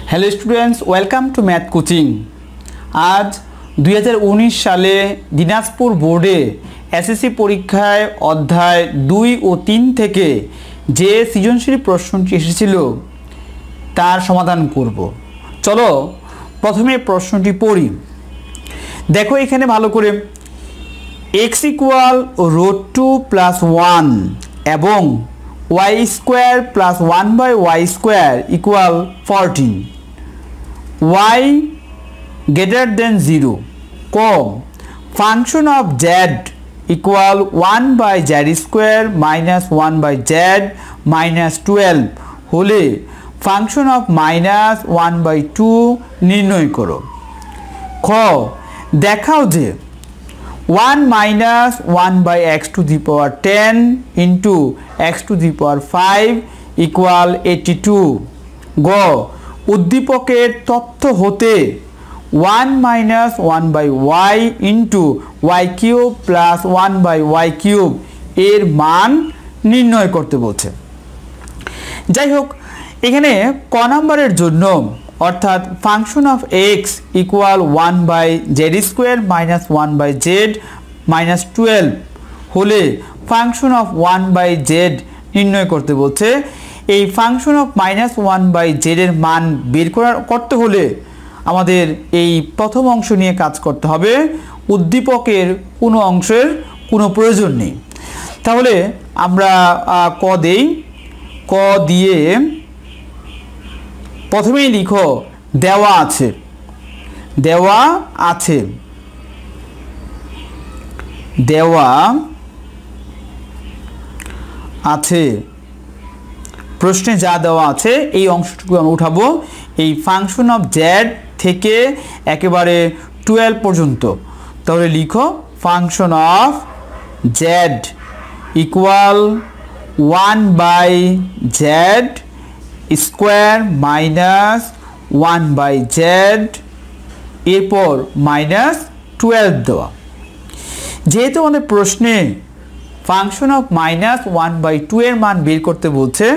Hello students, welcome to math coaching. আজ 2019 সালে দিনাজপুর বোর্ডে এসএসসি পরীক্ষায় অধ্যায় 2 ও 3 থেকে যে সৃজনশীল প্রশ্নটি এসেছিল তার সমাধান করব। চলো প্রথমে প্রশ্নটি পড়ি। দেখো এখানে ভালো করে, x ইকুয়াল √2 + 1 এবং y square plus 1/y square equal 14, y greater than 0 com function of z equal 1/z square minus 1/z minus 12 হলে ফাংশন অফ -1/2 নির্ণয় করো। খ দেখাও যে 1 minus 1/x to the power 10 into x to the power 5 equal 82। গ উদ্দীপকের তথ্য হতে 1 minus 1/y into y cube plus 1/y cube এর মান নির্ণয় করতে বলছে। যাই হোক, এখানে ক নম্বরের জন্য অর্থাৎ function of x equal 1/z square minus 1/z minus 12 হলে ফাংশন অফ 1/z নির্ণয় করতে বলছে। এই ফাংশন অফ -1/z এর মান বের করতে হলে আমাদের এই প্রথম অংশ নিয়ে কাজ করতে হবে। উদ্দীপকের কোনো অংশের কোনো প্রয়োজন নেই। তাহলে আমরা ক দেই। ক দিয়ে প্রথমেই লিখো দেওয়া আছে, দেওয়া আছে, দেওয়া আছে। প্রশ্নে যা দেওয়া আছে এই অংশটুকু আমরা উঠাবো এই ফাংশন অফ জেড থেকে একেবারে 12 পর্যন্ত। তাহলে লিখো function of Z equal 1/z square minus 1/z এরপর মাইনাস 12 দেওয়া। যেহেতু আমাদের প্রশ্নে ফাংশন অফ -1/2 এর মান বের করতে বলছে,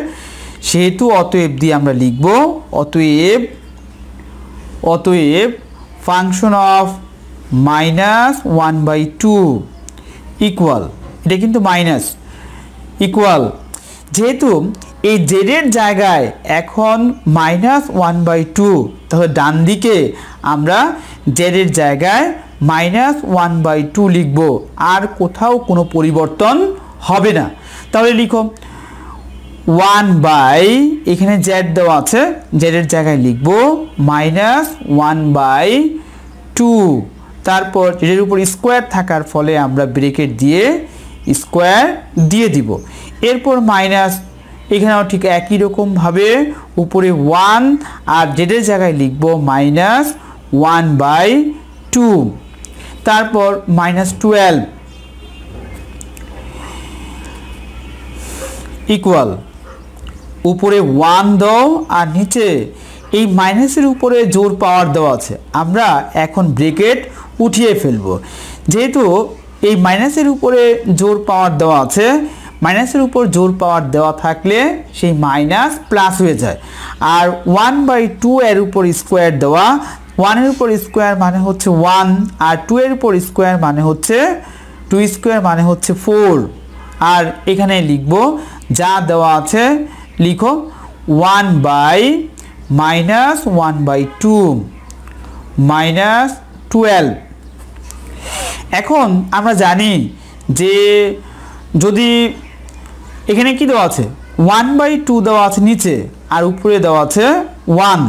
সেহেতু অতএব দিয়ে আমরা লিখব অতএব ফাংশন অফ -1/2 ইকুয়াল, এটা কিন্তু মাইনাস, ইকুয়াল, যেহেতু এই জেডের জায়গায় এখন -1/2, তাহলে ডান দিকে আমরা জেডের জায়গায় -1/2 লিখব, আর কোথাও কোনো পরিবর্তন হবে না। তাহলে লিখো 1/ এখানে জেড দেওয়া আছে, জেডের জায়গায় লিখব -1/2, তারপর জেডের উপর স্কোয়ার থাকার ফলে আমরা ব্রেকেট দিয়ে স্কোয়ার দিয়ে দিব, এরপর মাইনাস, এখানেও ঠিক একই রকমভাবে উপরে 1 আর জেডের জায়গায় লিখব -1/2, তারপর -12 ইকুয়াল উপরে 1 দাও আর নিচে এই মাইনাসের উপরে জোর পাওয়ার দেওয়া আছে, আমরা এখন ব্রেকেট উঠিয়ে ফেলব। যেহেতু এই মাইনাসের উপরে জোর পাওয়ার দেওয়া আছে, মাইনাসের উপর জোর পাওয়ার দেওয়া থাকলে সেই মাইনাস প্লাস হয়ে যায়। আর 1/2 এর উপর স্কোয়ার দেওয়া, 1 এর উপর স্কোয়ার মানে হচ্ছে 1, আর 2 এর উপর স্কোয়ার মানে হচ্ছে 2 স্কোয়ার মানে হচ্ছে 4। আর এখানে লিখব যা দেওয়া আছে, লিখো 1/-1/2 -12। এখন আমরা জানি যে যদি এখানে কি দেওয়া আছে 1/2 দেওয়া আছে নিচে, আর উপরে দেওয়া আছে 1,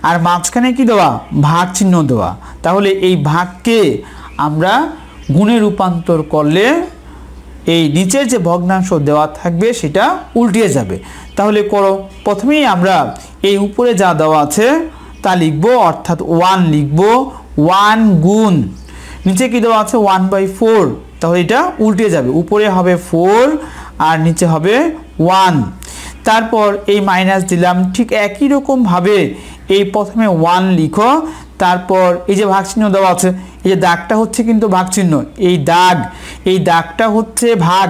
আর মাঝখানে কি দেওয়া ভাগ চিহ্ন দেওয়া, তাহলে এই ভাগকে আমরা গুণে রূপান্তর করলে এই নিচের যে ভগ্নাংশ দেওয়া থাকবে সেটা উল্টিয়ে যাবে। তাহলে করো, প্রথমেই আমরা এই উপরে যা দেওয়া আছে তা লিখব, অর্থাৎ 1 লিখব, 1 গুণ নিচে কি দেওয়া আছে 1/4, তাহলে এটা উল্টে যাবে, উপরে হবে 4 আর নিচে হবে 1, তারপর এই মাইনাস দিলাম। ঠিক একই রকমভাবে এই প্রথমে 1 লিখো, তারপর এই যে ভাগ চিহ্ন দেওয়া আছে, এই যে দাগটা হচ্ছে কিন্তু ভাগ চিহ্ন, এই দাগটা হচ্ছে ভাগ,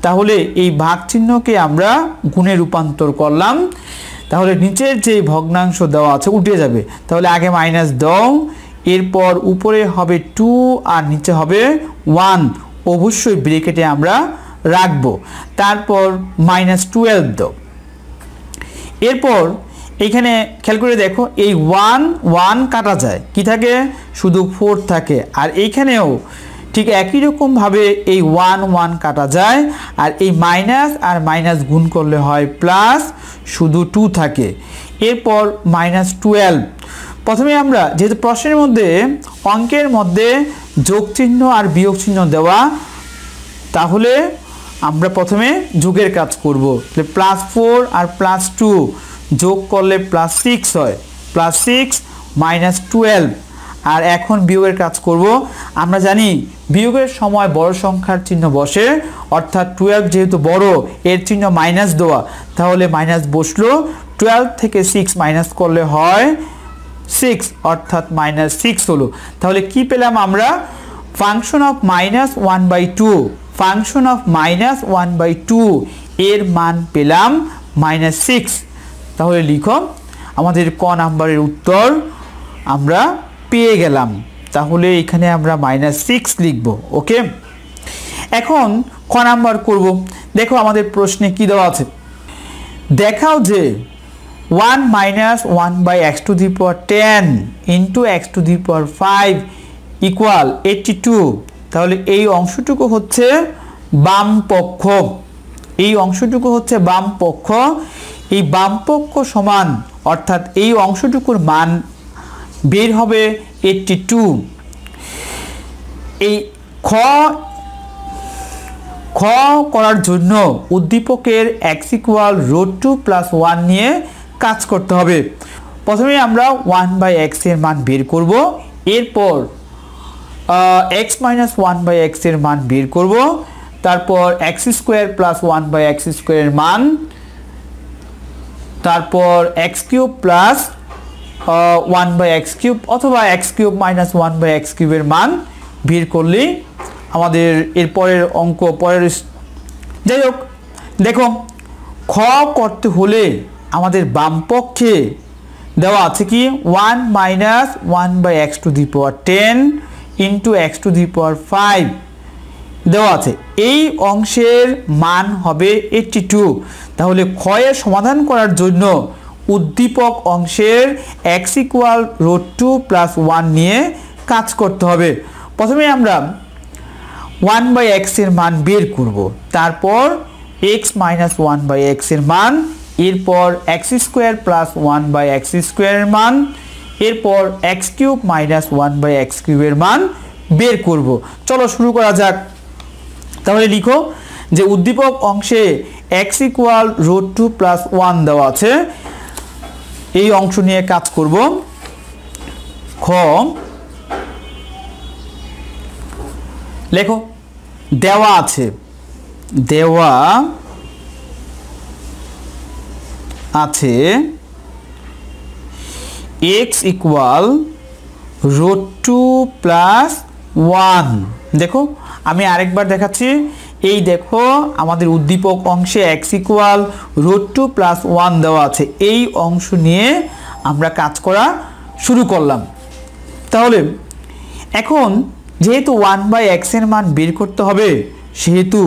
তাহলে এই ভাগ চিহ্নকে আমরা গুণে রূপান্তর করলাম। তাহলে নিচের যে ভগ্নাংশ দেওয়া আছে উঠে যাবে। তাহলে আগে মাইনাস দাও, এরপর উপরে হবে 2 আর নিচে হবে 1, অবশ্যই ব্র্যাকেটে আমরা রাখবো। তারপর -12 দাও। এরপর এখানে খেয়াল করে দেখো, এই 1 কাটা যায়, কি থাকে? শুধু 4 থাকে। আর এইখানেও ঠিক একই রকমভাবে এই 1 কাটা যায়, আর এই মাইনাস আর মাইনাস গুণ করলে হয় প্লাস, শুধু 2 থাকে। এরপর -12। প্রথমে আমরা যেহেতু প্রশ্নের মধ্যে অঙ্কের মধ্যে যোগ চিহ্ন আর বিয়োগ চিহ্ন দেওয়া, তাহলে আমরা প্রথমে যোগের কাজ করব। +4 আর +2 যোগ করলে +6 হয়, +6 -12। আর এখন বিয়োগের কাজ করব। আমরা জানি বিয়োগের সময় বড় সংখ্যার চিহ্ন বসে, অর্থাৎ 12 যেহেতু বড়, এর চিহ্ন মাইনাস দেওয়া, তাহলে মাইনাস বসলো। 12 থেকে 6 মাইনাস করলে হয় 6, অর্থাৎ -6 হলো। তাহলে কি পেলাম আমরা? ফাংশন অফ -1/2, ফাংশন অফ -1/2 এর মান পেলাম -6। তাহলে লিখো, আমাদের ক নাম্বারের উত্তর আমরা পেয়ে গেলাম। তাহলে এখানে আমরা -6 লিখব। ওকে, এখন ক নাম্বার করব। দেখো আমাদের প্রশ্নে কি দেওয়া আছে, দেখাও যে 1 - 1/x⁻10 × x⁵ = 82। তাহলে এই অংশটুকু হচ্ছে বাম পক্ষ, এই অংশটুকু হচ্ছে বাম পক্ষ। এই বাম পক্ষ সমান, অর্থাৎ এই অংশটুকুর মান বের হবে 82। এই খ করার জন্য উদ্দীপকের x √2 + 1 নিয়ে কাজ করতে হবে। প্রথমে আমরা 1/x এর মান বের করব, এরপর x - 1/x এর মান বের করব, তারপর x² + 1/x² এর মান, তারপর x³ + 1/x³ অথবা x³ - 1/x³ এর মান বের করলে আমাদের এরপরের অঙ্ক পরের। যাই হোক, দেখো খ করতে হলে আমাদের বাম পক্ষে দেওয়া আছে কি 1 - 1/x⁻10 × x⁵ দেওয়া আছে। এই অংশের মান হবে 82। তাহলে খ এর সমাধান করার জন্য উদ্দীপক অংশের x √2 + 1 নিয়ে কাজ করতে হবে। প্রথমে আমরা 1/x এর মান বের করব, তারপর x - 1/x এর মান, এরপর x² + 1/x² এর মান, এরপর x³ - 1/x³ এর মান বের করব। চলো শুরু করা যাক। তাহলে লিখো যে উদ্দীপক অংশে x √2 + 1 দেওয়া আছে, এই অংশ নিয়ে কাজ করব। খ লেখো, দেওয়া আছে x √2 + 1। দেখো আমি আরেকবার দেখাচ্ছি, এই দেখো আমাদের উদ্দীপক অংশে x √2 + 1 দেওয়া আছে, এই অংশ নিয়ে আমরা কাজ করা শুরু করলাম। তাহলে এখন যেহেতু 1/x এর মান বের করতে হবে, সেহেতু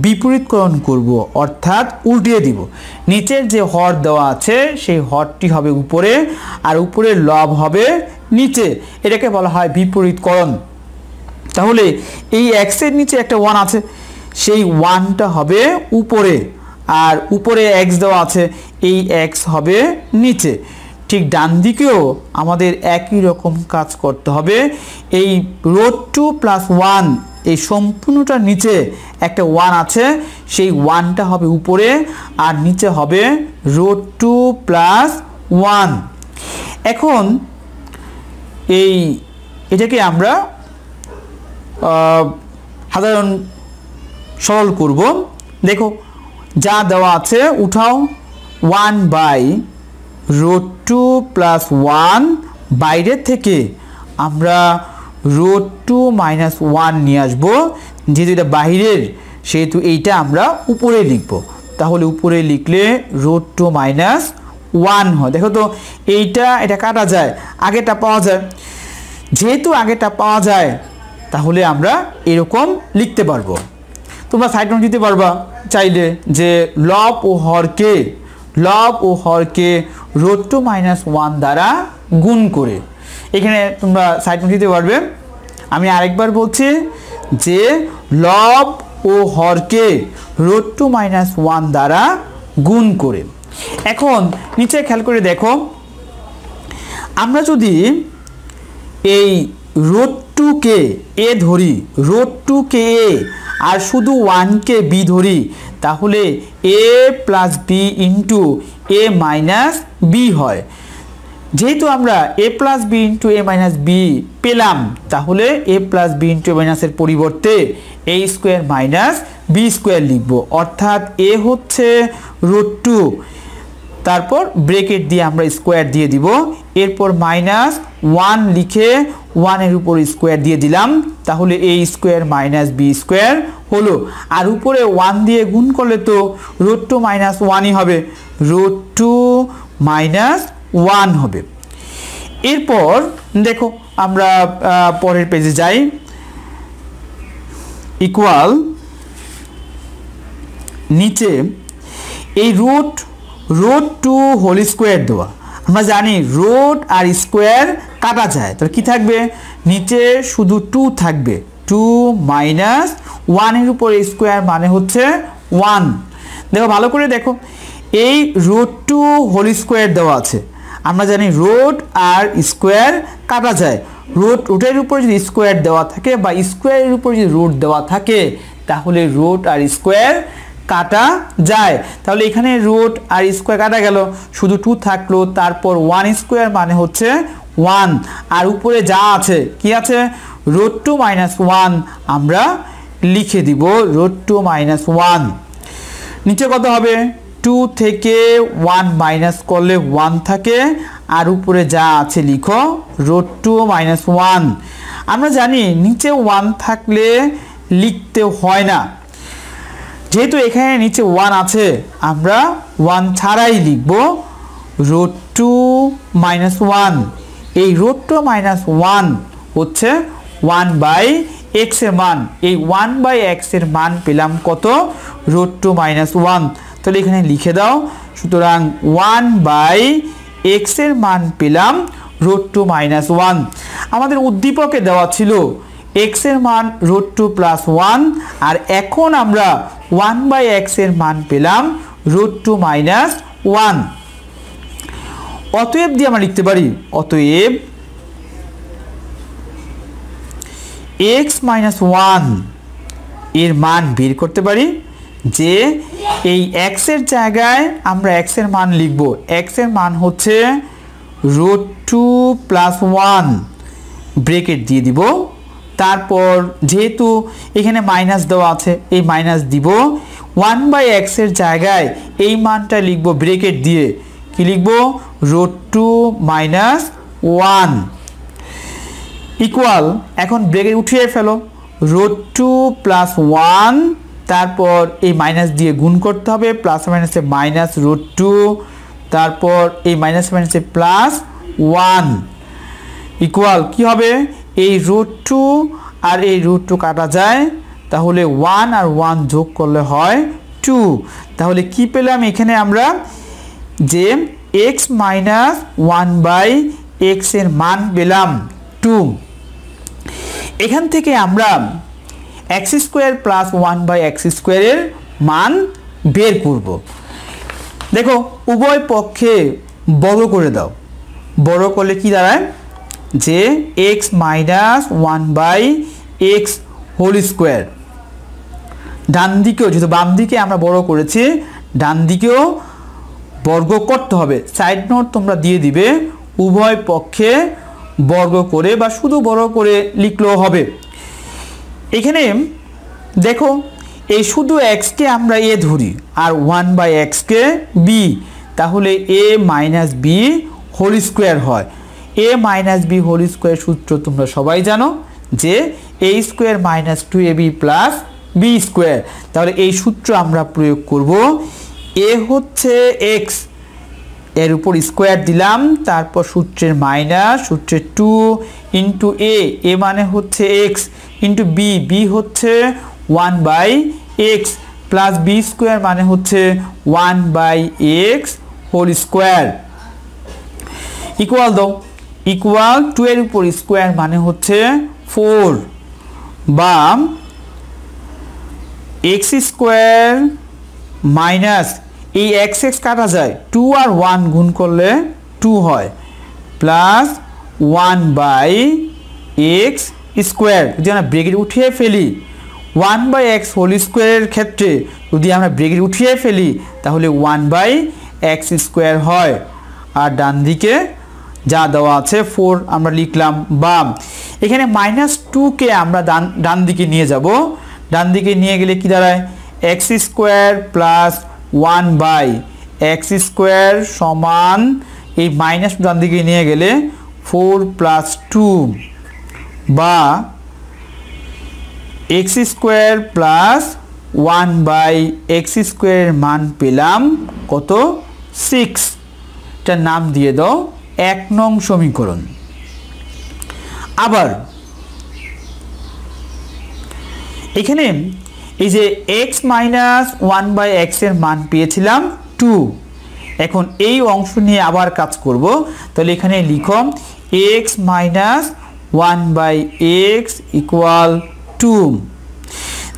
বিপরীতকরণ করব, অর্থাৎ উল্টিয়ে দিব। নিচের যে হর দেওয়া আছে সেই হরটি হবে উপরে, আর উপরের লব হবে নিচে, এটাকে বলা হয় বিপরীতকরণ। তাহলে এই x এর নিচে একটা 1 আছে, সেই 1টা হবে উপরে, আর উপরে x দেওয়া আছে, এই x হবে নিচে। ঠিক ডান দিকেও আমাদের একই রকম কাজ করতে হবে। এই √2 + 1, এই সম্পূর্ণটার নিচে একটা 1 আছে, সেই 1টা হবে উপরে, আর নিচে হবে √2 + 1। এখন এটাকে আমরা সাধারণ সরল করব। দেখো যা দেওয়া আছে উঠাও, 1/√2 + 1, বাইরে থেকে আমরা √2 - 1 নিয়ে আসবো, যেহেতু এটা বাইরের সেহেতু এইটা আমরা উপরে লিখব। তাহলে উপরে লিখলে √2 - 1 হয়। দেখো তো এটা কাটা যায়, আগেটা পাওয়া যায়। যেহেতু আগেটা পাওয়া যায় তাহলে আমরা এরকম লিখতে পারবো। তোমরা সাইড নোট দিতে পারবা চাইলে যে লব ও হরকে √2 - 1 দ্বারা গুণ করে। এখানে তোমরা সাইড নোট দিতে পারবে। আমি আরেকবার বলছি যে লব ও হরকে √2 - 1 দ্বারা গুণ করে। এখন নিচে খেয়াল করে দেখো, আমরা যদি এই √2 কে এ ধরি, √2 কে এ আর শুধু 1 কে বি ধরি, তাহলে a + b * a - b হয়। যেহেতু আমরা a + b * a - b পেলাম, তাহলে a + b * a - এর পরিবর্তে a² - b² লিখব। অর্থাৎ a হচ্ছে √2, তারপর ব্রেকেট দিয়ে আমরা স্কোয়ার দিয়ে দিব, এরপর -1 লিখে 1 এর উপর স্কোয়ার দিয়ে দিলাম, তাহলে a² - b² হলো। আর উপরে 1 দিয়ে গুণ করলে তো √2 - 1ই হবে, √2 - 1 হবে। এরপর দেখো আমরা পরের পেজে যাই। ইকুয়াল নিচে এই √2 হোল স্কোয়ার দেওয়া। আমরা জানি রুট আর স্কোয়ার কাটা যায়, তাহলে কি থাকবে? নিচে শুধু 2 থাকবে, 2 - 1 এর উপর স্কোয়ার মানে হচ্ছে 1। দেখো ভালো করে দেখো, এই √2 হোল স্কোয়ার দেওয়া আছে। আমরা জানি রুট আর স্কোয়ার কাটা যায়। রুটের উপর যদি স্কোয়ার দেওয়া থাকে বা স্কোয়ারের উপর যদি রুট দেওয়া থাকে, তাহলে রুট আর স্কোয়ার কাটা যায়। তাহলে এখানে রুট আর স্কোয়ার কাটা গেল, শুধু 2 থাকলো, তারপর 1² মানে হচ্ছে 1, আর উপরে যা আছে কি আছে? √2 - 1 আমরা লিখে দিব, √2 - 1। নিচে কত হবে? 2 থেকে 1 মাইনাস করলে 1 থাকে, আর উপরে যা আছে লিখো √2 - 1। আমরা জানি নিচে 1 থাকলে লিখতে হয় না, যেহেতু এখানে নিচে 1 আছে আমরা 1 ছাড়াই লিখব √2 - 1। এই √2 - 1 হচ্ছে 1/x এর মান। এই 1/x এর মান পেলাম কত? √2 - 1। তাহলে এখানে লিখে দাও। সুতরাং 1/x এর মান পেলাম √2 - 1। আমাদের উদ্দীপকে দেওয়া ছিল x এর মান √2 + 1, আর এখন আমরা 1/x এর মান পেলাম √2 - 1। অতএব দিয়ে আমরা লিখতে পারি, অতএব x - 1 এর মান বের করতে পারি যে এই x এর জায়গায় আমরা x এর মান লিখব। x এর মান হচ্ছে √2 + 1, ব্রেকেট দিয়ে দিব। তারপর যেহেতু এখানে মাইনাস দেওয়া আছে, এই মাইনাস দিব। 1/x এর জায়গায় এই মানটা লিখব ব্রেকেট দিয়ে, কি লিখব? √2 - 1 ইকুয়াল, এখন ব্রেকেট উঠিয়ে ফেলো, √2 + 1, তারপর এই মাইনাস দিয়ে গুণ করতে হবে, প্লাস মাইনাসে মাইনাস √2, তারপর এই মাইনাস মাইনাসে +1 ইকুয়াল কি হবে? এই √2 আর এই √2 কাটা যায়, তাহলে 1 আর 1 যোগ করলে হয় 2। তাহলে কি পেলাম এখানে আমরা? যে x - 1/x এর মান পেলাম 2। এখান থেকে আমরা x² + 1/x² এর মান বের করব। দেখো উভয় পক্ষে বর্গ করে দাও, বর্গ করলে কি দাঁড়ায়? যে x - 1/x হোল স্কোয়ার। ডান দিকেও, যেহেতু বাম দিকে আমরা বর্গ করেছি, ডান দিকেও বর্গ করতে হবে। সাইড নোট তোমরা দিয়ে দিবে, উভয় পক্ষে বর্গ করে বা শুধু বর্গ করে লিখলেও হবে। এখানে দেখো এই শুধু x কে আমরা a ধরি আর 1/x কে b, তাহলে a - b হোল স্কোয়ার হয়। a - b হোল স্কোয়ার সূত্র তোমরা সবাই জানো, যে a² - 2ab + b²। তাহলে এই সূত্র আমরা প্রয়োগ করব। a হচ্ছে x, এর উপর স্কোয়ার দিলাম, তারপর সূত্রের মাইনাস, সূত্রের 2 ইন্টু এ মানে হচ্ছে এক্স, ইন্টু বি হচ্ছে 1/x, প্লাস বি স্কোয়ার মানে হচ্ছে 1/x হোল স্কোয়ার, ইকুয়াল দাও, ইকুয়াল 2 এর উপর স্কোয়ার মানে হচ্ছে 4, বা এক্স স্কোয়ার মাইনাস এই এক্স কাটা যায়, 2 আর 1 গুণ করলে 2 হয়, প্লাস 1/x স্কোয়ার। যদি আমরা ব্রেকেট উঠিয়ে ফেলি 1/x হোল স্কোয়ারের ক্ষেত্রে যদি আমরা ব্রেকেট উঠিয়ে ফেলি তাহলে 1/x স্কোয়ার হয়, আর ডান দিকে যা দেওয়া আছে 4 আমরা লিখলাম। বা এখানে -2কে আমরা ডান দিকে নিয়ে যাব, ডান দিকে নিয়ে গেলে কি দাঁড়ায়, x square plus 1/x square সমান এই মাইনাস ডান দিকে নিয়ে গেলে 4 + 2, বা এক্স স্কোয়ার প্লাস 1/x স্কোয়ারের মান পেলাম কত, 6। এটার নাম দিয়ে দাও 1 নং সমীকরণ। আবার এখানে এই যে x মাইনাস 1/x এর মান পেয়েছিলাম 2, এখন এই অংশ নিয়ে আবার কাজ করব, তাহলে এখানে লিখো x মাইনাস 1/x ইকুয়াল 2।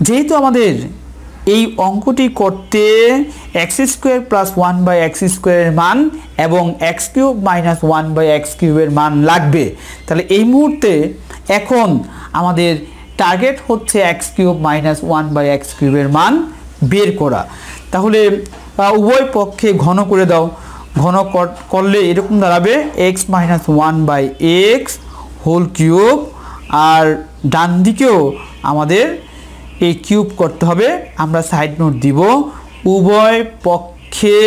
যেহেতু আমাদের এই অঙ্কটি করতে এক্স স্কোয়ার প্লাস 1/x স্কোয়ারের মান এবং x কিউব মাইনাস 1/x কিউবের মান লাগবে, তাহলে এই মুহূর্তে এখন আমাদের টার্গেট হচ্ছে x কিউব মাইনাস 1/x কিউবের মান বের করা। তাহলে উভয় পক্ষে ঘন করে দাও, ঘন করলে এরকম দাঁড়াবে x minus 1/x whole cube, আর ডান দিকেও আমাদের এই কিউব করতে হবে। আমরা সাইড নোট দিব, উভয় পক্ষে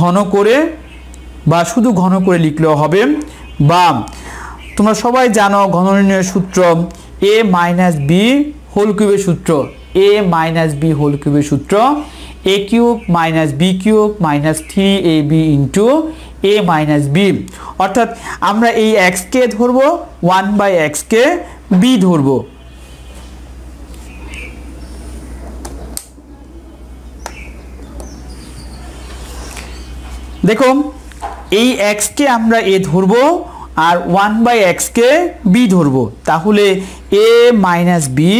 ঘন করে বা শুধু ঘন করে লিখলেও হবে, বা তোমরা সবাই জানো ঘন নির্ণয়ের সূত্র a মাইনাস বি হোল কিউবের সূত্র, a মাইনাস বি হোল কিউবের সূত্র a cube minus B cube minus 3ab into a minus B. অর্থাৎ আমরা এই এক্সকে ধরবো 1/x কে বি ধরবো। দেখো এই x কে আমরা a ধরবো আর 1/x কে b ধরবো, তাহলে a minus B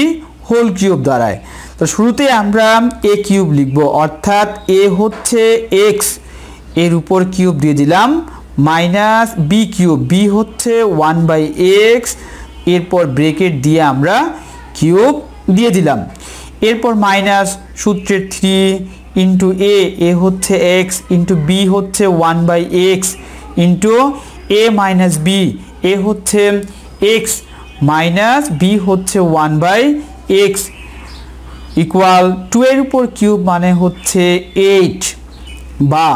whole cube দাঁড়ায়। তো শুরুতে আমরা a কিউব লিখবো, অর্থাৎ a হচ্ছে x, এর উপর কিউব দিয়ে দিলাম, মাইনাস বি কিউব, b হচ্ছে 1/x, এরপর ব্রেকেট দিয়ে আমরা কিউব দিয়ে দিলাম, এরপর মাইনাস সূত্রের 3 ইন্টু এ হচ্ছে x ইন্টু বি হচ্ছে 1/x into a minus B, A হচ্ছে x মাইনাস বি হচ্ছে 1/x ইকুয়াল 2 এর উপর কিউব মানে হচ্ছে 8। বা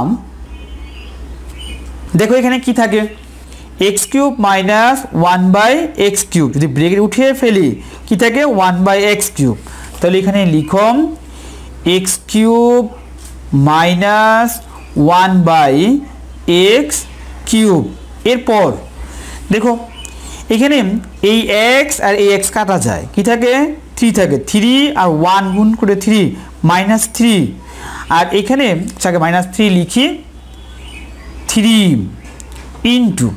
দেখো এখানে কি থাকে, x cube minus 1/x cube, যদি ব্রেকেট উঠিয়ে ফেলি কি থাকে 1/x কিউব, তাহলে এখানে লিখো x cube minus 1/x cube. এরপর দেখো এখানে এই x আর এই x কাটা যায়, কি থাকে 3 থাকে, 3 আর 1 গুণ করে 3 -3, আর এখানে -3 লিখি 3 ইন্টু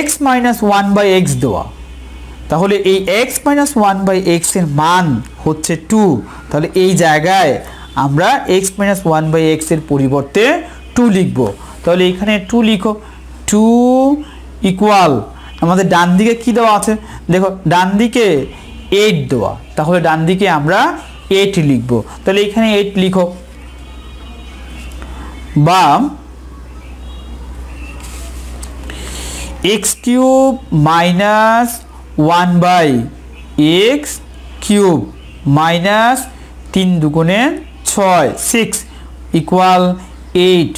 x মাইনাস 1/x দেওয়া, তাহলে এই x মাইনাস 1/x এর মান হচ্ছে 2, তাহলে এই জায়গায় আমরা x মাইনাস 1/x এর পরিবর্তে 2 লিখব। তাহলে এখানে 2 লিখো, 2 ইকুয়াল আমাদের ডান দিকে কি দেওয়া আছে, দেখো ডান দিকে 8 দেওয়া, তাহলে ডান দিকে আমরা 8 লিখব, তাহলে এখানে 8 লিখো। বা x cube minus 1/x cube minus 3 দুগুণে 6 6 ইকুয়াল 8,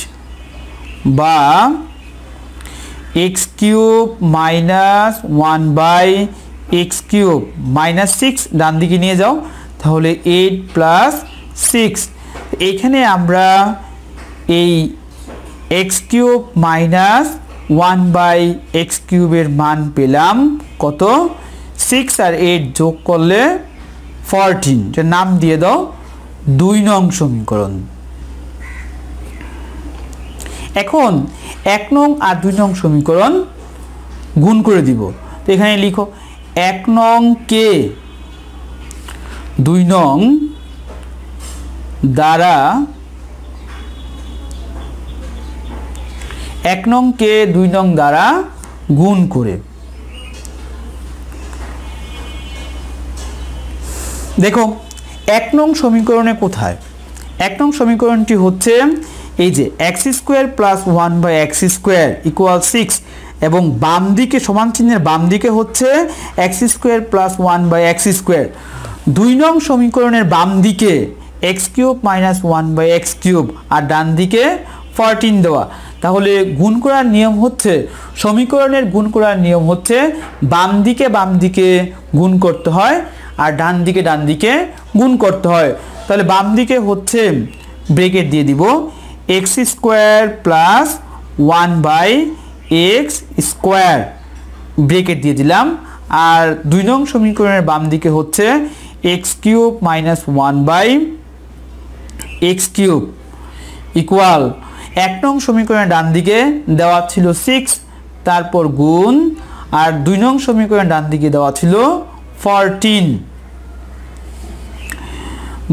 বা x cube minus 1/x cube minus 6 ডান দিকে নিয়ে যাও, তাহলে 8 প্লাস 6। এখানে আমরা এই এক্স কিউব মাইনাস 1/x কিউবের মান পেলাম কত 6 আর 8 যোগ করলে 14, এর নাম দিয়ে দাও 2 নং সমীকরণ। এখন 1 নং আর 2 নং সমীকরণ গুণ করে দিব। তো এখানে লিখো 1 নং কে 2 নং দ্বারা 1 নং কে 2 নং দ্বারা গুণ করে। দেখো 1 নং সমীকরণে কোথায় 1 নং সমীকরণটি হচ্ছে এই যে x² প্লাস 1/x² ইকুয়াল 6 এবং বাম দিকে সমান চিহ্নের বাম দিকে হচ্ছে x² প্লাস 1/x²। 2 নং সমীকরণের বাম দিকে x³ মাইনাস 1/x³ আর ডান দিকে 14 দেওয়া। তাহলে গুণ করার নিয়ম হচ্ছে সমীকরণের গুণ করার নিয়ম হচ্ছে বাম দিকে গুণ করতে হয় আর ডান দিকে গুণ করতে হয়। তাহলে বাম দিকে হচ্ছে ব্রেকেট দিয়ে দিব x² প্লাস 1/x² ব্রেকেট দিয়ে দিলাম। আর 2 নং সমীকরণের বাম দিকে হচ্ছে x³ মাইনাস 1/x³ ইকুয়াল 1 নং সমীকরণের ডান দিকে দেওয়া ছিল 6 তারপর গুণ আর 2 নং সমীকরণের ডান দিকে দেওয়া ছিল 14।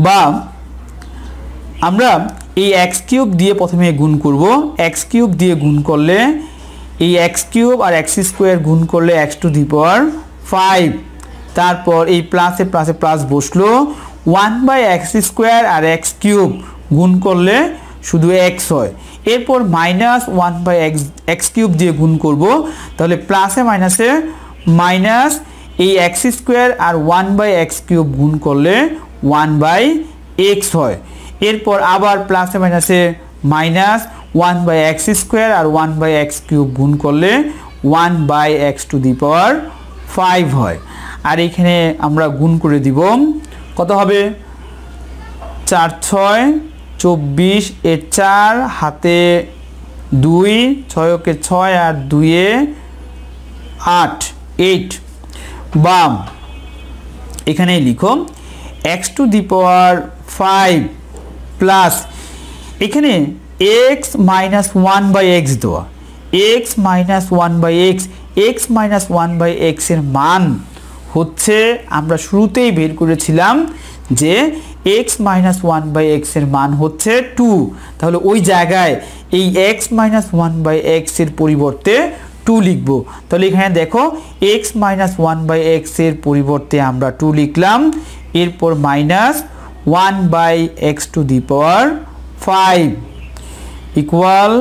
বা আমরা এই x³ দিয়ে প্রথমে গুণ করব। x³ দিয়ে গুণ করলে এই x³ আর x² গুণ করলে x⁵, তারপর এই প্লাসে প্লাসে প্লাস বসলো 1/x² আর x³ গুণ করলে শুধু x হয়। এরপর মাইনাস 1/x³ দিয়ে গুণ করব, তাহলে প্লাসে মাইনাসে মাইনাস এই x² আর 1/x³ গুণ করলে 1/x হয়। এরপর আবার প্লাসে মাইনাসে মাইনাস 1/x² আর 1/x³ গুণ করলে 1/x⁵ হয়। আর এখানে আমরা গুণ করে দিব কত হবে 4×6 24 এর 4 হাতে 2 6 কে 6 আর 2 এ 8 বাম এখানে লিখো x⁵ প্লাস এখানে x মাইনাস 1/x দেওয়া x minus 1/x x minus 1/x এর মান হচ্ছে আমরা শুরুতেই বের করেছিলাম যে x মাইনাস 1/x এর মান হচ্ছে 2। তাহলে ওই জায়গায় এই x মাইনাস 1/x এর পরিবর্তে 2 লিখব। তাহলে এখানে দেখো x মাইনাস 1/x এর পরিবর্তে আমরা 2 লিখলাম। এরপর মাইনাস 1/x⁵ ইকুয়াল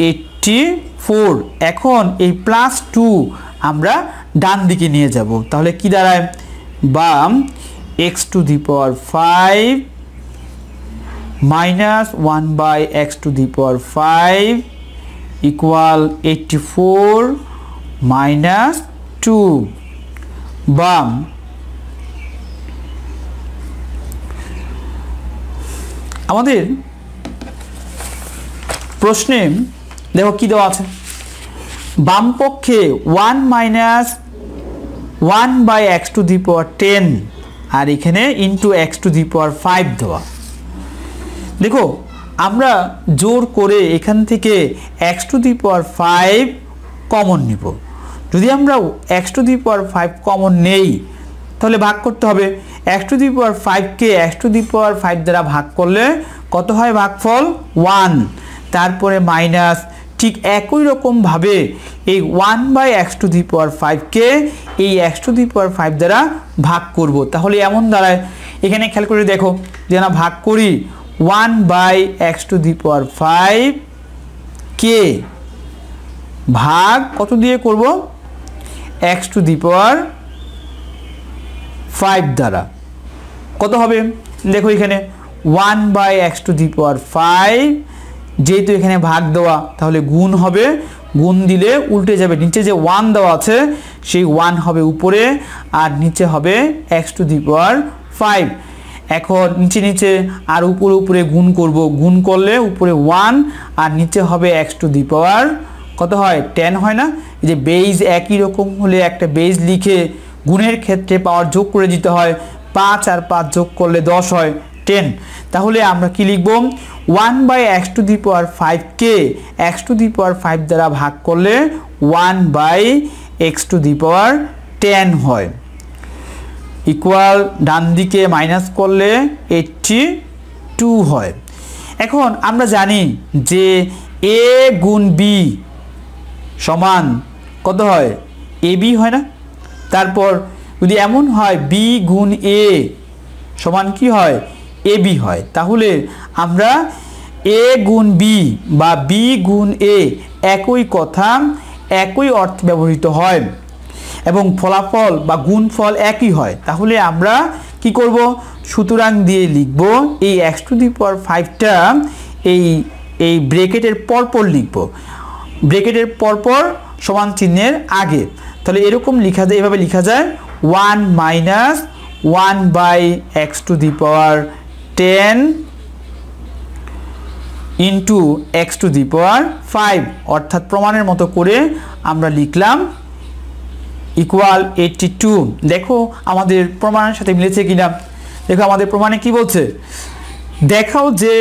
84। এখন এই প্লাস 2 আমরা ডান দিকে নিয়ে যাব। তাহলে কি দাঁড়ায় বাম x⁵ minus 1/x⁵ equal 84 minus 2 বাম আমাদের প্রশ্নে দেখো কি দেওয়া আছে বাম পক্ষে 1 মাইনাস 1/x⁵ আর এখানে ইন্টু x⁵ দেওয়া। দেখো আমরা জোর করে এখান থেকে x⁵ কমন নিব। যদি আমরা x⁵ কমন নেই তাহলে ভাগ করতে হবে। x⁵ কে x⁵ দ্বারা ভাগ করলে কত হয় ভাগফল 1, তারপরে মাইনাস ঠিক একই রকম ভাবে এই 1/x⁵ কে এই x⁵ দ্বারা ভাগ করব। তাহলে এমন দাঁড়ায় এখানে খেয়াল করে দেখো যে না ভাগ করি 1/x⁵ কে ভাগ কত দিয়ে করব x⁵ দ্বারা কত হবে দেখো এখানে 1/x⁵, যেহেতু এখানে ভাগ দেওয়া তাহলে গুণ হবে, গুণ দিলে উল্টে যাবে, নিচে যে 1 দেওয়া আছে সেই 1 হবে উপরে আর নিচে হবে x⁵। এখন নিচে নিচে আর উপরে উপরে গুণ করব, গুণ করলে উপরে 1 আর নিচে হবে x টু দি পাওয়ার কত হয় 10 হয় না। এই যে বেজ একই রকম হলে একটা বেজ লিখে গুণের ক্ষেত্রে পাওয়ার যোগ করে দিতে হয়, 5 আর 5 যোগ করলে 10 হয় 10। তাহলে আমরা কি লিখব 1/x টু দি পাওয়ার 5 কে x টু দি পাওয়ার 5 দ্বারা ভাগ করলে 1/x টু দি পাওয়ার 10 হয়, ইকুয়াল ডান দিকে মাইনাস করলে 82 হয়। এখন আমরা জানি যে a গুণ b সমান কত হয় ab হয় না। তারপর যদি এমন হয় b গুণ a সমান কি হয় ab হয়, তাহলে আমরা a গুণ b বা b গুণ a একই কথা একই অর্থ ব্যবহৃত হয় এবং ফলাফল বা গুণফল একই হয়। তাহলে আমরা কি করব, সুতরাং দিয়ে লিখব এই x টু দি পাওয়ার 5টা এই ব্র্যাকেটের পরপর লিখব, ব্র্যাকেটের পরপর সমান চিহ্নের আগে। তাহলে এরকম লেখা যায়, এভাবে লেখা যায় 1 minus 1/x to the power 10 into x to the power 5, অর্থাৎ প্রমাণের মতো করে আমরা লিখলাম ইকুয়াল 82। দেখো আমাদের প্রমাণের সাথে মিলেছে কিনা। দেখো আমাদের প্রমাণে কি বলছে, দেখাও যে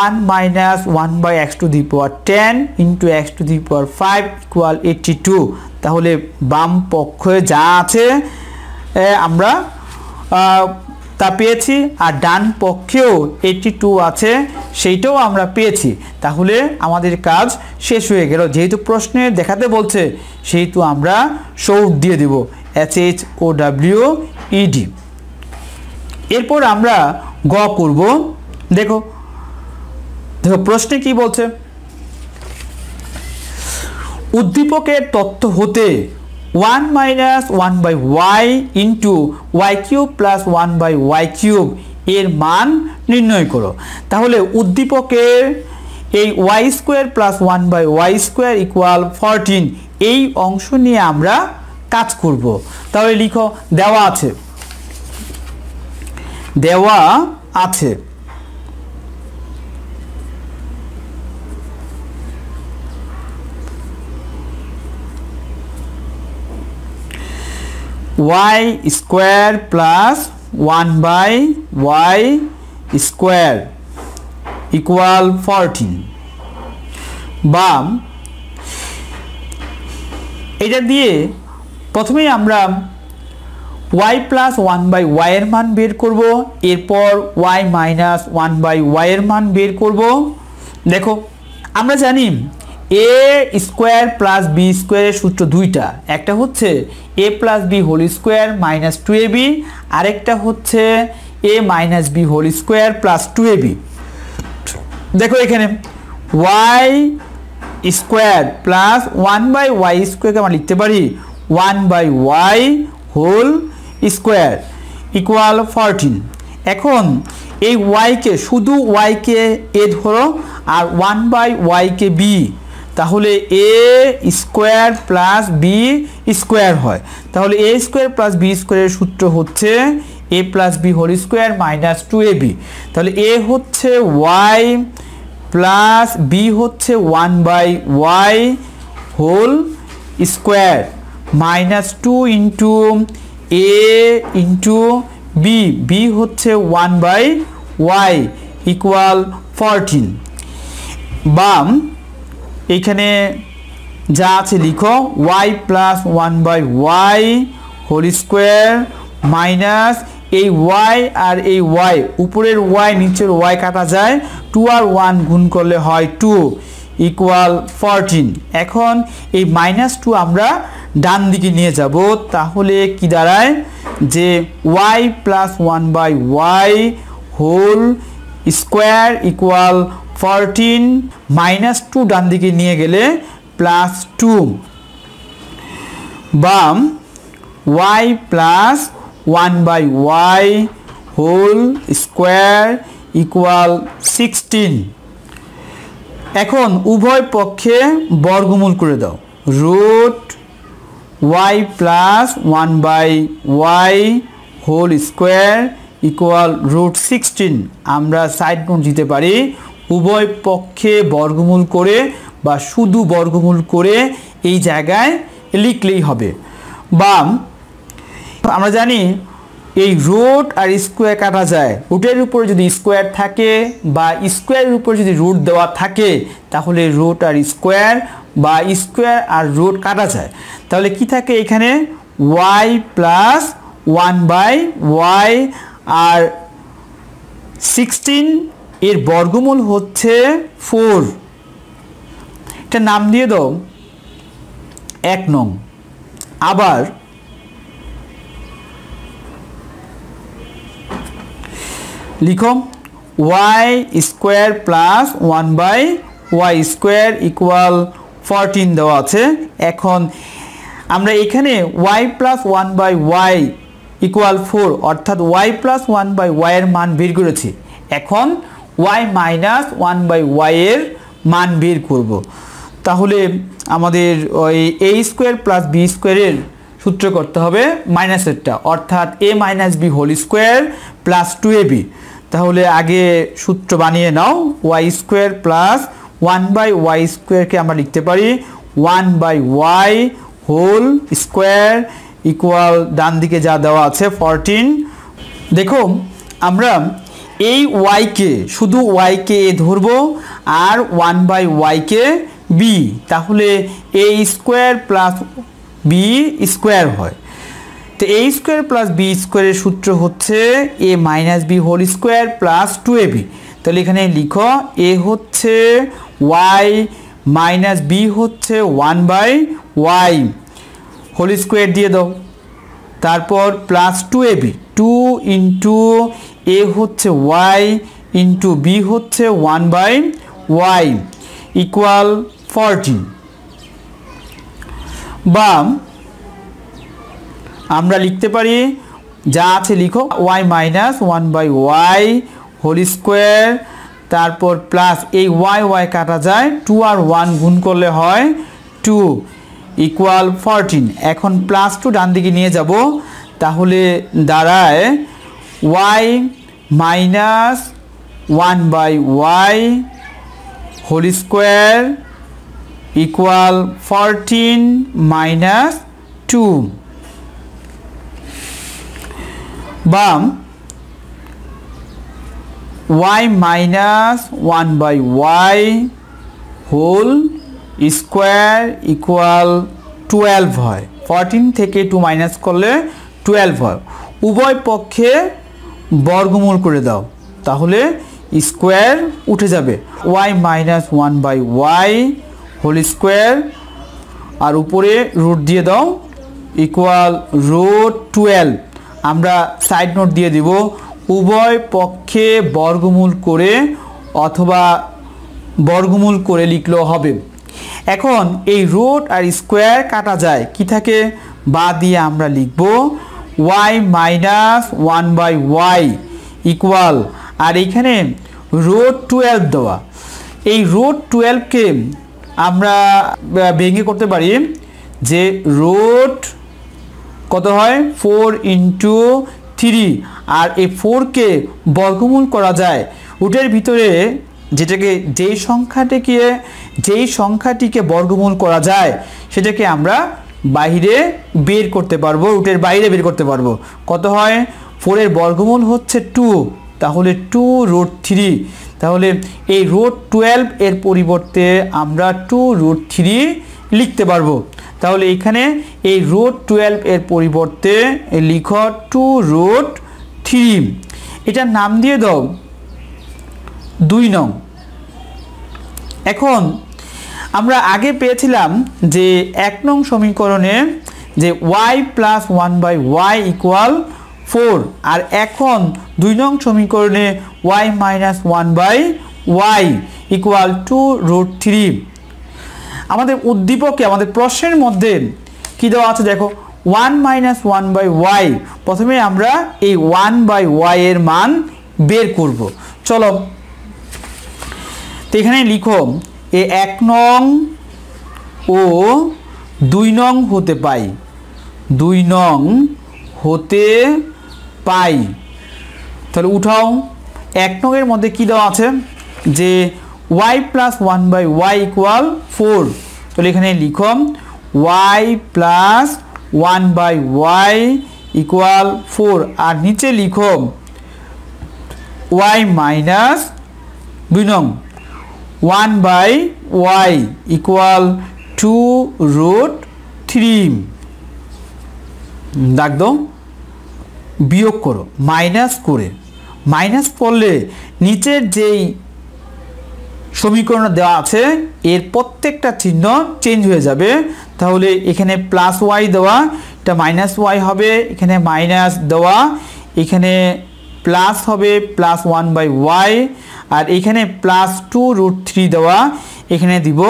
1 minus 1/x to the power 10 into x to the power 5 equal 82। তাহলে বাম পক্ষে যা আছে আমরা তা পেয়েছি, আর ডান পক্ষেও 82 আছে সেইটাও আমরা পেয়েছি। তাহলে আমাদের কাজ শেষ হয়ে গেল। যেহেতু প্রশ্নে দেখাতে বলছে সেহেতু আমরা সৌট দিয়ে দেব SHOWED। এরপর আমরা গ করব। দেখো প্রশ্নে কি বলছে, উদ্দীপকের তথ্য হতে 1 minus 1/y into y cube plus 1/y cube এর মান নির্ণয় করো। তাহলে উদ্দীপকের এই y square plus 1/y square equal 14 এই অংশ নিয়ে আমরা কাজ করব। তাহলে লিখো দেওয়া আছে, দেওয়া আছে y square plus 1/y square equal 14, বা এটা দিয়ে প্রথমেই আমরা y প্লাস 1/y এর মান বের করব, এরপর y মাইনাস 1/y এর মান বের করব। দেখো আমরা জানি a স্কোয়ার প্লাস b স্কোয়ারের সূত্র দুইটা, একটা হচ্ছে a plus b whole square minus 2ab, আরেকটা হচ্ছে a minus b whole square plus 2ab। দেখো এখানে y স্কোয়ার প্লাস 1/y স্কোয়ারকে আমরা লিখতে পারি 1/y হোল স্কোয়ার ইকুয়াল 14। এখন এই y কে শুধু y কে a ধরো আর 1/y কে b, তাহলে a square plus b square হয়। তাহলে a স্কোয়ার প্লাস b স্কোয়ারের সূত্র হচ্ছে a plus b whole square minus 2ab। তাহলে a হচ্ছে y প্লাস b হচ্ছে 1/y whole square minus 2 into a into b, b হচ্ছে 1/y ইকুয়াল 14। বাম এইখানে যা আছে লিখো y plus 1/y whole square minus এই y আর এই y, উপরের y নিচের y কাটা যায়, 2 আর 1 গুণ করলে হয় 2 ইকুয়াল 14। এখন এই -2 আমরা ডান দিকে নিয়ে যাব, তাহলে কি দাঁড়ায় যে y plus 1/y whole square equal 14 -2 ডান দিকে নিয়ে গেলে +2, বাম y plus 1/y whole square equal 16। এখন উভয় পক্ষে বর্গমূল করে দাও, root y plus 1/y whole square equal √16 আমরা সাইড নোট দিতে পারি উভয় পক্ষে বর্গমূল করে বা শুধু বর্গমূল করে এই জায়গায় লিখলেই হবে। বা আমরা জানি এই রুট আর স্কোয়ার কাটা যায়, রুটের উপরে যদি স্কোয়ার থাকে বা স্কোয়ারের উপরে যদি রুট দেওয়া থাকে তাহলে রুট আর স্কোয়ার বা স্কোয়ার আর রুট কাটা যায়। তাহলে কি থাকে এখানে y প্লাস 1/y আর 16 এর বর্গমূল হচ্ছে 4। এটা নাম দিয়ে দাও 1 নং। আবার লিখো y square plus 1/y square equal 14 দেওয়া আছে। এখন আমরা এখানে y প্লাস 1/y ইকুয়াল 4 অর্থাৎ y প্লাস 1/y এর মান বের করেছি। এখন y মাইনাস 1/y এর মান বের করব। তাহলে আমাদের ওই a স্কোয়ার প্লাস b স্কোয়ারের সূত্র করতে হবে মাইনাসেরটা, অর্থাৎ a minus b whole square plus 2ab। তাহলে আগে সূত্র বানিয়ে নাও, y স্কোয়ার প্লাস 1/y স্কোয়ারকে আমরা লিখতে পারি 1/y হোল স্কোয়ার ইকুয়াল ডান দিকে যা দেওয়া আছে 14। দেখো আমরা এই y-কে শুধু y-কে a ধরবো আর 1/y-কে b, তাহলে a square plus b square হয়। তো a স্কোয়ার প্লাস b স্কোয়ারের সূত্র হচ্ছে a minus b whole square plus 2ab। তাহলে এখানে লিখো a হচ্ছে y মাইনাস b হচ্ছে 1/y হোল স্কোয়ার দিয়ে দাও, তারপর প্লাস 2ab, 2 ইন্টু a হচ্ছে y ইন্টু b হচ্ছে 1/y ইকুয়াল 14। বা আমরা লিখতে পারি যা আছে লিখো y minus 1/y whole square, তারপর প্লাস এই y কাটা যায়, 2 আর 1 গুণ করলে হয় 2 ইকুয়াল 14। এখন প্লাস 2 ডান দিকে নিয়ে যাব, তাহলে দাঁড়ায় y minus 1/y whole square equal 14 minus 2। বা y minus 1/y whole square equal 12 হয়। 14 থেকে 2 মাইনাস করলে 12 হয়। উভয় পক্ষে বর্গমূল করে দাও, তাহলে স্কোয়ার উঠে যাবে। y minus 1/y whole square আর উপরে রুট দিয়ে দাও ইকুয়াল √12। আমরা সাইড নোট দিয়ে দিব উভয় পক্ষে বর্গমূল করে অথবা বর্গমূল করে লিখলেও হবে। এখন এই রুট আর স্কোয়ার কাটা যায়, কি থাকে বা দিয়ে আমরা লিখব y মাইনাস 1/y ইকুয়াল, আর এখানে √12 দেওয়া। এই √12কে আমরা ভেঙে করতে পারি যে রুট কত হয় 4 ইন্টু 3, আর এই 4কে বর্গমূল করা যায় রুটের ভিতরে যেটাকে যেই সংখ্যাটিকে বর্গমূল করা যায় সেটাকে আমরা বাইরে বের করতে পারবো, রুটের বাইরে বের করতে পারবো। কত হয় 4 এর বর্গমূল হচ্ছে 2, তাহলে 2√3। তাহলে এই √12 এর পরিবর্তে আমরা 2√3 লিখতে পারবো। তাহলে এখানে এই √12 এর পরিবর্তে লিখো 2√3। এটার নাম দিয়ে দাও 2 নং। এখন আমরা আগে পেয়েছিলাম যে 1 নং সমীকরণে যে y প্লাস 1/y ইকুয়াল 4, আর এখন 2 নং সমীকরণে y মাইনাস 1/y ইকুয়াল 2√3। আমাদের উদ্দীপকে আমাদের প্রশ্নের মধ্যে কি দেওয়া আছে দেখো 1 মাইনাস 1/y। প্রথমে আমরা এই 1/y এর মান বের করব। চলো, তো এখানে লিখো এ 1 নং ও 2 নং হতে পাই, 2 নং হতে পাই তাহলে উঠাও। 1 নংয়ের মধ্যে কি দেওয়া আছে যে y plus 1 by Y equal 4। তাহলে এখানে লিখো y plus 1 by Y equal 4 আর নিচে লিখো y মাইনাস 2 নং 1 বাই ওয়াই ইকুয়াল 2√3। দাগ দাও, বিয়োগ করো, মাইনাস করলে নিচের যেই সমীকরণ দেওয়া আছে এর প্রত্যেকটা চিহ্ন চেঞ্জ হয়ে যাবে। তাহলে এখানে প্লাস ওয়াই দেওয়া, এটা মাইনাস ওয়াই হবে, এখানে মাইনাস দেওয়া, এখানে প্লাস হবে প্লাস 1 বাই ওয়াই, আর এখানে প্লাস 2√3 দেওয়া, এখানে দিব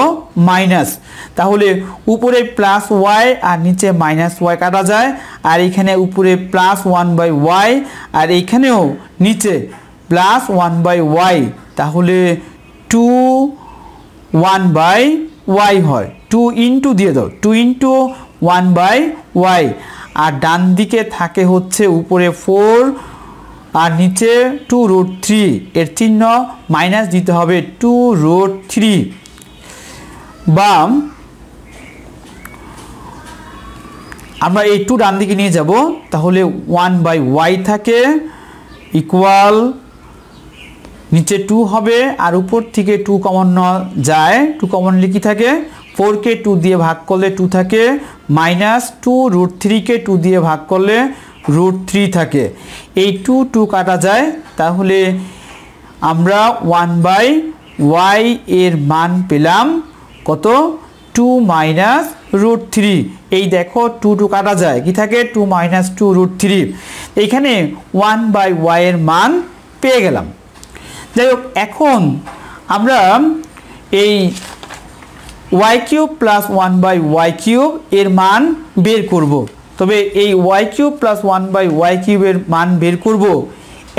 মাইনাস। তাহলে উপরে প্লাস ওয়াই আর নিচে মাইনাস ওয়াই কাটা যায়, আর এখানে উপরে প্লাস 1 বাই ওয়াই আর এখানেও নিচে প্লাস 1 বাই ওয়াই, তাহলে 2 1 বাই ওয়াই হয়। 2 ইন্টু দিয়ে দাও, 2 ইন্টু 1 বাই ওয়াই, আর ডান দিকে থাকে হচ্ছে উপরে 4 আর নিচে 2√3, এর চিহ্ন মাইনাস দিতে হবে 2√3। বা আমরা এই 2 ডান দিকে নিয়ে যাব, তাহলে 1 বাই ওয়াই থাকে ইকুয়াল নিচে 2 হবে, আর উপর থেকে 2 কমন যায়, 2 কমনলি কি থাকে 4কে 2 দিয়ে ভাগ করলে 2 থাকে, মাইনাস 2√3কে 2 দিয়ে ভাগ করলে √3 থাকে। এই 2 কাটা যায়, তাহলে আমরা 1 বাই ওয়াই এর মান পেলাম কত 2 মাইনাস √3। এই দেখো 2 কাটা যায়, কি থাকে 2 মাইনাস 2√3। এইখানে 1 বাই ওয়াই এর মান পেয়ে গেলাম। যাই হোক, এখন আমরা এই Y cube plus 1 by Y cube এর মান বের করব। তবে এই Y cube plus 1 by Y কিউবের মান বের করব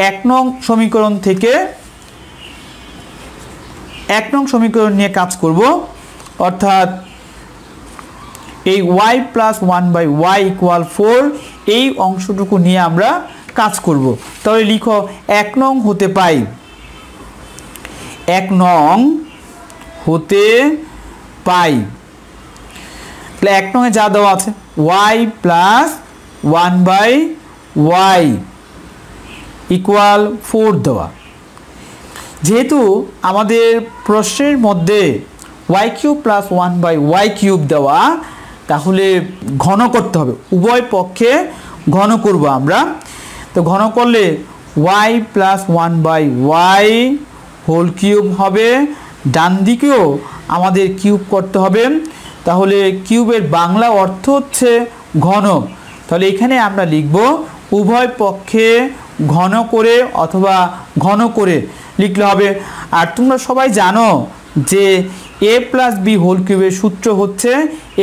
1 নং সমীকরণ থেকে। 1 নং সমীকরণ নিয়ে কাজ করব, অর্থাৎ এই y plus 1 by Y equal 4 এই অংশটুকু নিয়ে আমরা কাজ করব। তাহলে লিখো 1 নং হতে পাই, 1 নং হতে পাই, তাহলে 1 নংয়ে যা দেওয়া আছে y plus 1 by Y equal 4 দেওয়া। যেহেতু আমাদের প্রশ্নের মধ্যে y cube plus 1 by Y cube দেওয়া, তাহলে ঘন করতে হবে, উভয় পক্ষে ঘন করব আমরা। তো ঘন করলে y plus 1 by Y whole cube হবে, ডান দিকেও আমাদের কিউব করতে হবে। তাহলে কিউবের বাংলা অর্থ হচ্ছে ঘন। তাহলে এখানে আমরা লিখব উভয় পক্ষে ঘন করে অথবা ঘন করে লিখলে হবে। আর তোমরা সবাই জানো যে a প্লাস বি হোল কিউবের সূত্র হচ্ছে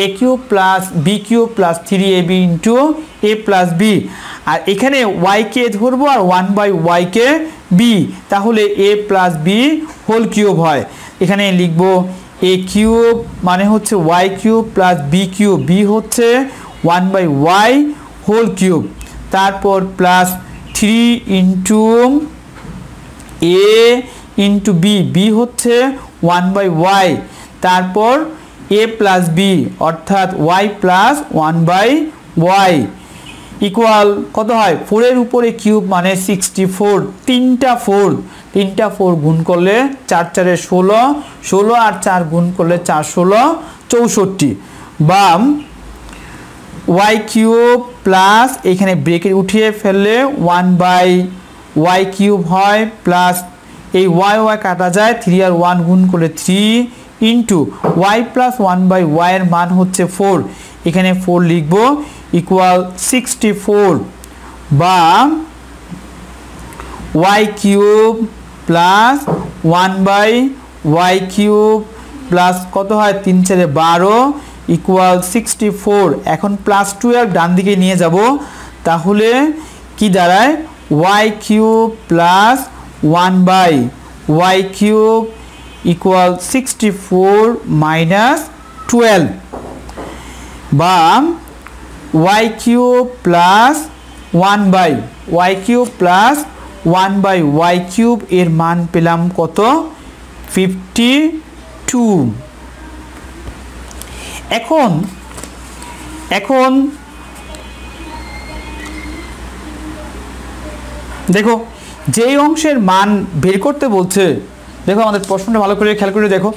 a cube plus B cube plus 3ab into a plus B. আর এখানে ওয়াইকে ধরবো আর 1 বাই ওয়াইকে বি, তাহলে a plus B whole cube হয়। এখানে লিখব a কিউব মানে হচ্ছে Y cube plus B cube, B হচ্ছে 1 বাই ওয়াই হোল কিউব, তারপর plus 3 into a into B, B হচ্ছে 1 বাই ওয়াই, তারপর a প্লাস বি অর্থাৎ y plus 1 by Y equal কত হয় 4 এর উপরে কিউব মানে 64, তিনটা 4 গুণ করলে 4 4 16, 16 আর 4 গুণ করলে 4 16 64। বা y কিউব প্লাস এখানে ব্রেকেট উঠিয়ে ফেললে 1 বাই ওয়াই কিউব হয়, প্লাস এই y কাটা যায়, 3 আর 1 গুণ করলে 3 into y plus 1 by Y এর মান হচ্ছে 4, এখানে 4 লিখব ইকুয়াল 64। বা y cube plus 1 by Y cube plus কত হয় 3 4 12 ইকুয়াল 64। এখন প্লাস 12 ডান দিকে নিয়ে যাব, তাহলে কি দাঁড়ায় y cube plus 1 by Y cube equal 64 minus 12। বা y cube plus 1 by Y cube plus 1/y³ এর মান পেলাম কত 52। এখন দেখো যেই অংশের মান বের করতে বলছে, দেখো আমাদের প্রশ্নটা ভালো করে খেয়াল করে দেখো,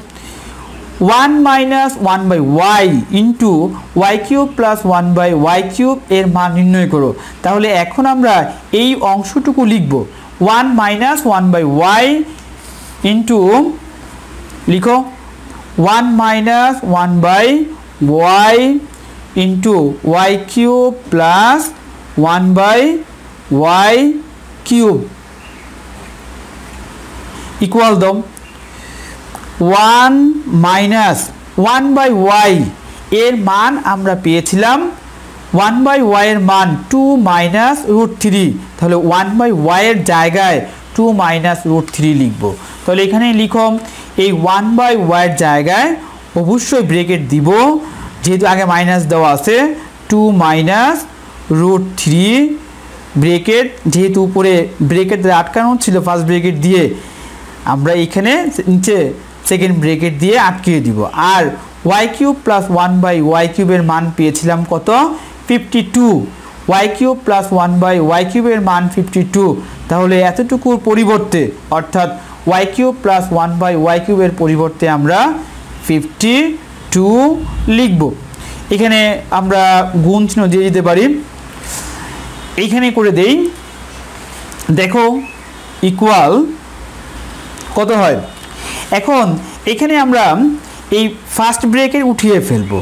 1 - 1/y into y³ plus 1/y³ এর মান নির্ণয় করো। তাহলে এখন আমরা এই অংশটুকু লিখব 1 - 1/y ইন্টু, লিখো 1 - 1/y into y³ plus 1/y³ equal দাও 1 - 1/y এর মান আমরা পেয়েছিলাম 1/y এর মান 2 - √3, তাহলে 1/y এর জায়গায় 2 - √3 লিখব। তাহলে এখানে লিখো এই 1/y এর জায়গায় অবশ্যই ব্রেকেট দিব, যেহেতু আগে মাইনাস দেওয়া আছে, 2 - √3 ব্রেকেট, যেহেতু উপরে ব্রেকেট দ্বারা আটকানো ছিল ফার্স্ট ব্রেকেট দিয়ে, আমরা এখানে নিচে সেকেন্ড ব্রেকেট দিয়ে আটকিয়ে দিব। আর y³ প্লাস 1/y³ এর মান পেয়েছিলাম কত 52, y³ প্লাস 1/y³ এর মান 52। তাহলে এতটুকুর পরিবর্তে, অর্থাৎ y³ প্লাস 1/y³ এর পরিবর্তে আমরা 52 লিখব। এখানে আমরা গুণ চিহ্ন দিয়ে দিতে পারি, এইখানে করে দেই, দেখো ইকুয়াল কত হয়। এখন এখানে আমরা এই ফার্স্ট ব্রেকেট উঠিয়ে ফেলবো,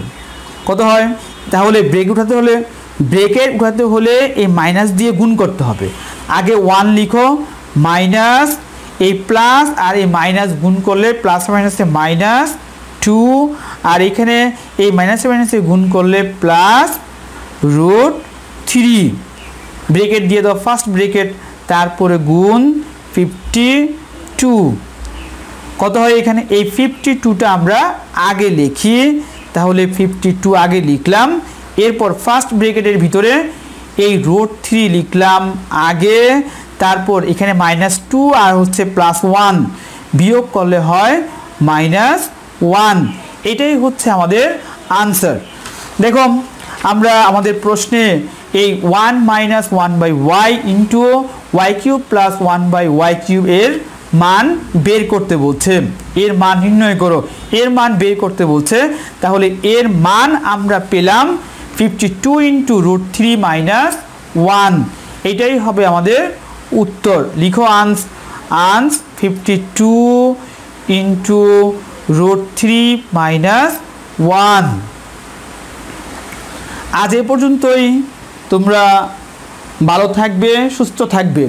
কত হয়, তাহলে ব্রেকেট উঠাতে হলে এই মাইনাস দিয়ে গুণ করতে হবে। আগে 1 লিখো, মাইনাস এই প্লাস আর এই মাইনাস গুণ করলে প্লাস মাইনাসে -2, আর এখানে এই মাইনাসে গুণ করলে প্লাস √3, ব্রেকেট দিয়ে দাও ফার্স্ট ব্রেকেট, তারপরে গুণ 52 কত হয় এখানে, এই 52টা আমরা আগে লিখি, তাহলে 52 আগে লিখলাম, এরপর ফার্স্ট ব্রেকেটের ভিতরে এই √3 লিখলাম আগে, তারপর এখানে -2 আর হচ্ছে +1 বিয়োগ করলে হয় -1। এটাই হচ্ছে আমাদের আনসার। দেখো আমরা আমাদের প্রশ্নে এই 1 - 1/y into y³ plus 1/y³ এর মান বের করতে বলছে, এর মান নির্ণয় করো, এর মান বের করতে বলছে। তাহলে এর মান আমরা পেলাম 52 ইন্টু √3 - 1, এটাই হবে আমাদের উত্তর। লিখো আনস 52 ইন্টু √3 - 1। আজ এ পর্যন্তই, তোমরা ভালো থাকবে, সুস্থ থাকবে।